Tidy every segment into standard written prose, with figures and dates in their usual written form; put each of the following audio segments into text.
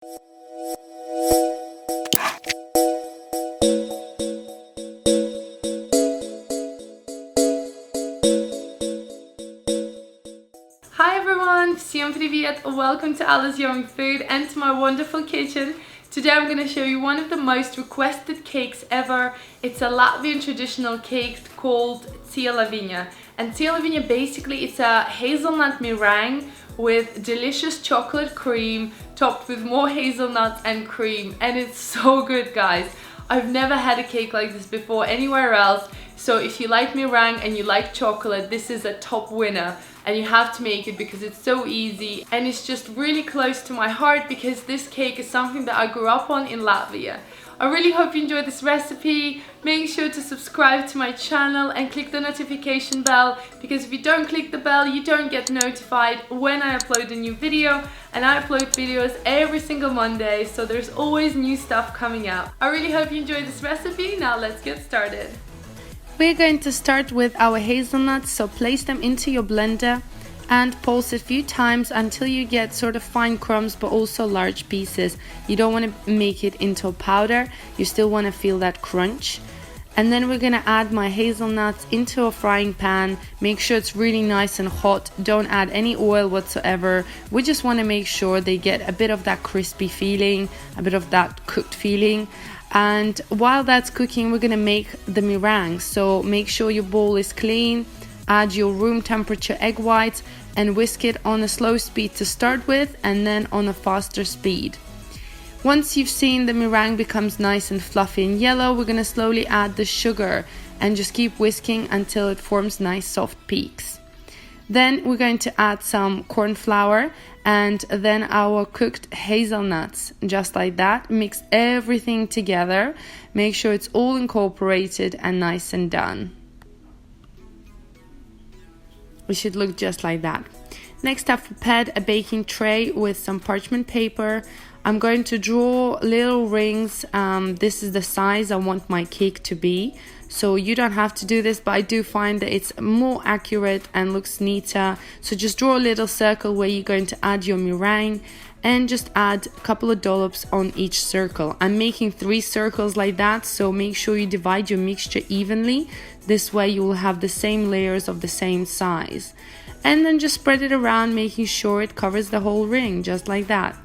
Hi everyone, всем привет! Welcome to Alice Young Food and to my wonderful kitchen. Today I'm going to show you one of the most requested cakes ever. It's a Latvian traditional cake called Cielaviņa. And Cielaviņa basically it's a hazelnut meringue with delicious chocolate cream topped with more hazelnuts and cream, and it's so good, guys. I've never had a cake like this before anywhere else, so if you like meringue and you like chocolate, this is a top winner and you have to make it because it's so easy and it's just really close to my heart because this cake is something that I grew up on in Latvia. I really hope you enjoyed this recipe. Make sure to subscribe to my channel and click the notification bell, because if you don't click the bell you don't get notified when I upload a new video, and I upload videos every single Monday, so there's always new stuff coming out. I really hope you enjoyed this recipe. Now let's get started. We're going to start with our hazelnuts, so place them into your blender and pulse it a few times until you get sort of fine crumbs but also large pieces. You don't want to make it into a powder, you still want to feel that crunch. And then we're going to add my hazelnuts into a frying pan. Make sure it's really nice and hot, don't add any oil whatsoever. We just want to make sure they get a bit of that crispy feeling, a bit of that cooked feeling. And while that's cooking, we're going to make the meringue. So make sure your bowl is clean, add your room temperature egg whites and whisk it on a slow speed to start with, and then on a faster speed. Once you've seen the meringue becomes nice and fluffy and yellow, we're going to slowly add the sugar and just keep whisking until it forms nice soft peaks. Then we're going to add some corn flour and then our cooked hazelnuts, just like that. Mix everything together, make sure it's all incorporated and nice and done. It should look just like that. Next, I've prepared a baking tray with some parchment paper. I'm going to draw little rings. This is the size I want my cake to be. So you don't have to do this, but I do find that it's more accurate and looks neater. So just draw a little circle where you're going to add your meringue and just add a couple of dollops on each circle. I'm making 3 circles like that, so make sure you divide your mixture evenly. This way you will have the same layers of the same size. And then just spread it around, making sure it covers the whole ring, just like that.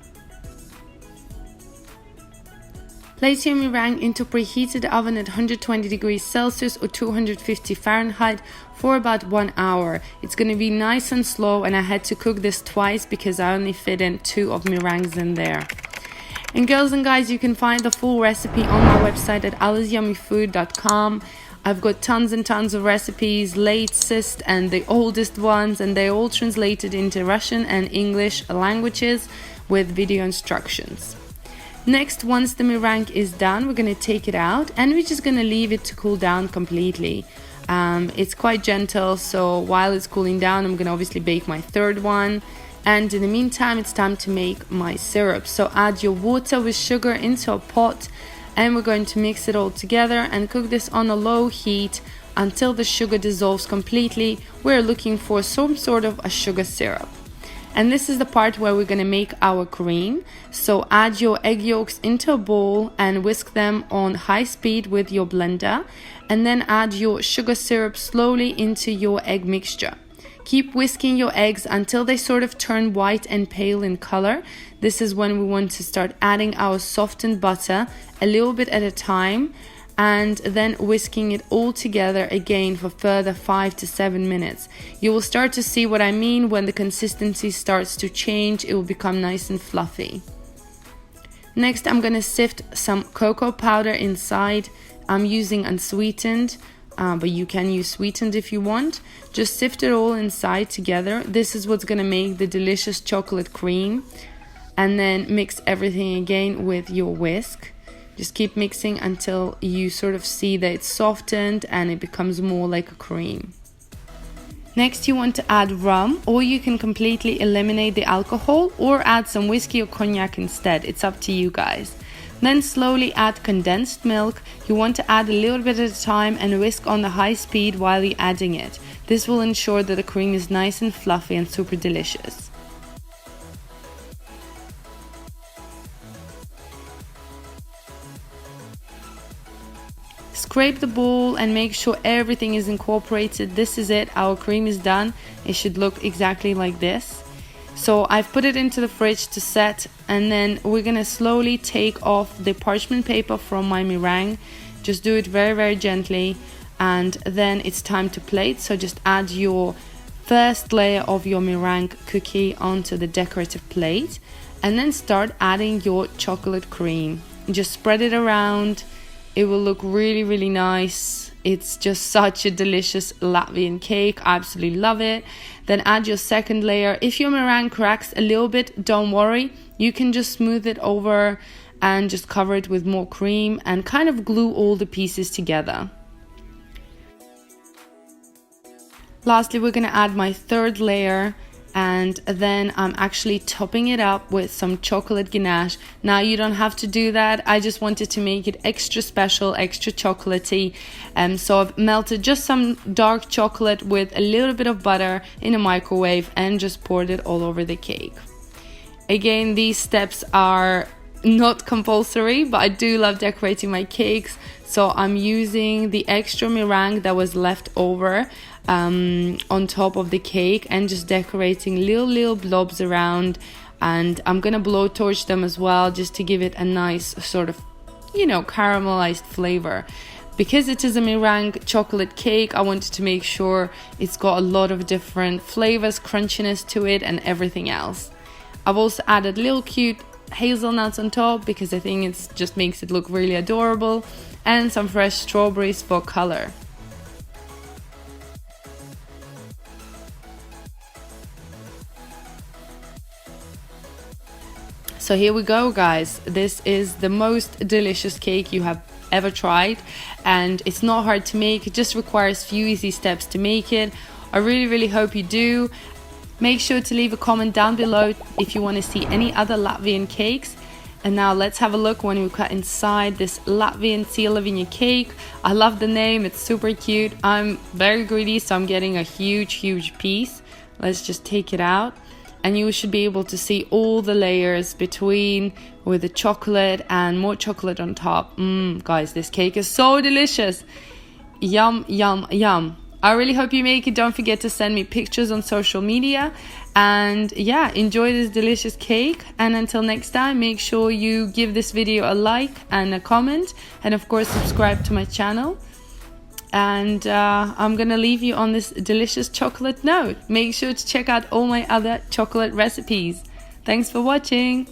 Place your meringue into preheated oven at 120 degrees Celsius or 250 Fahrenheit for about 1 hour. It's going to be nice and slow, and I had to cook this twice because I only fit in 2 of meringues in there. And girls and guys, you can find the full recipe on my website at aliceyommyfood.com. I've got tons and tons of recipes, latest and the oldest ones, and they're all translated into Russian and English languages with video instructions. Next, once the meringue is done, we're going to take it out and we're just going to leave it to cool down completely. It's quite gentle, so while it's cooling down, I'm going to obviously bake my 3rd one. And in the meantime, it's time to make my syrup. So add your water with sugar into a pot, and we're going to mix it all together and cook this on a low heat until the sugar dissolves completely. We're looking for some sort of a sugar syrup. And this is the part where we're going to make our cream. So add your egg yolks into a bowl and whisk them on high speed with your blender. And then add your sugar syrup slowly into your egg mixture. Keep whisking your eggs until they sort of turn white and pale in color. This is when we want to start adding our softened butter a little bit at a time, and then whisking it all together again for further 5 to 7 minutes. You will start to see what I mean when the consistency starts to change. It will become nice and fluffy. Next, I'm going to sift some cocoa powder inside. I'm using unsweetened, but you can use sweetened if you want. Just sift it all inside together. This is what's going to make the delicious chocolate cream. And then mix everything again with your whisk. Just keep mixing until you sort of see that it's softened and it becomes more like a cream. Next, you want to add rum, or you can completely eliminate the alcohol or add some whiskey or cognac instead. It's up to you guys. Then slowly add condensed milk. You want to add a little bit at a time and whisk on the high speed while you're adding it. This will ensure that the cream is nice and fluffy and super delicious. scrape the bowl and make sure everything is incorporated. This is it, our cream is done. It should look exactly like this. So I've put it into the fridge to set, and then we're gonna slowly take off the parchment paper from my meringue. Just do it very, very gently, and then it's time to plate. So just add your first layer of your meringue cookie onto the decorative plate, and then start adding your chocolate cream. Just spread it around. It will look really, really nice. It's just such a delicious Latvian cake. I absolutely love it. Then add your second layer. If your meringue cracks a little bit, don't worry. You can just smooth it over and just cover it with more cream and kind of glue all the pieces together. Lastly, we're gonna add my third layer, and then I'm actually topping it up with some chocolate ganache. Now you don't have to do that. I just wanted to make it extra special, extra chocolatey. So I've melted just some dark chocolate with a little bit of butter in a microwave and just poured it all over the cake. Again, these steps are not compulsory, but I do love decorating my cakes. So I'm using the extra meringue that was left over on top of the cake and just decorating little blobs around, and I'm gonna blowtorch them as well just to give it a nice sort of, you know, caramelized flavor. Because it is a meringue chocolate cake, I wanted to make sure it's got a lot of different flavors, crunchiness to it and everything else. I've also added little cute hazelnuts on top because I think it just makes it look really adorable, and some fresh strawberries for color. So here we go, guys. This is the most delicious cake you have ever tried, and it's not hard to make. It just requires few easy steps to make it. I really hope you do. Make sure to leave a comment down below if you want to see any other Latvian cakes. And now let's have a look when we cut inside this Latvian Cielaviņa cake. I love the name, it's super cute. I'm very greedy, so I'm getting a huge piece. Let's just take it out. And you should be able to see all the layers between with the chocolate and more chocolate on top. Guys, this cake is so delicious. Yum. I really hope you make it. Don't forget to send me pictures on social media. And yeah, enjoy this delicious cake. And until next time, make sure you give this video a like and a comment. And of course, subscribe to my channel. And I'm gonna leave you on this delicious chocolate note. Make sure to check out all my other chocolate recipes. Thanks for watching.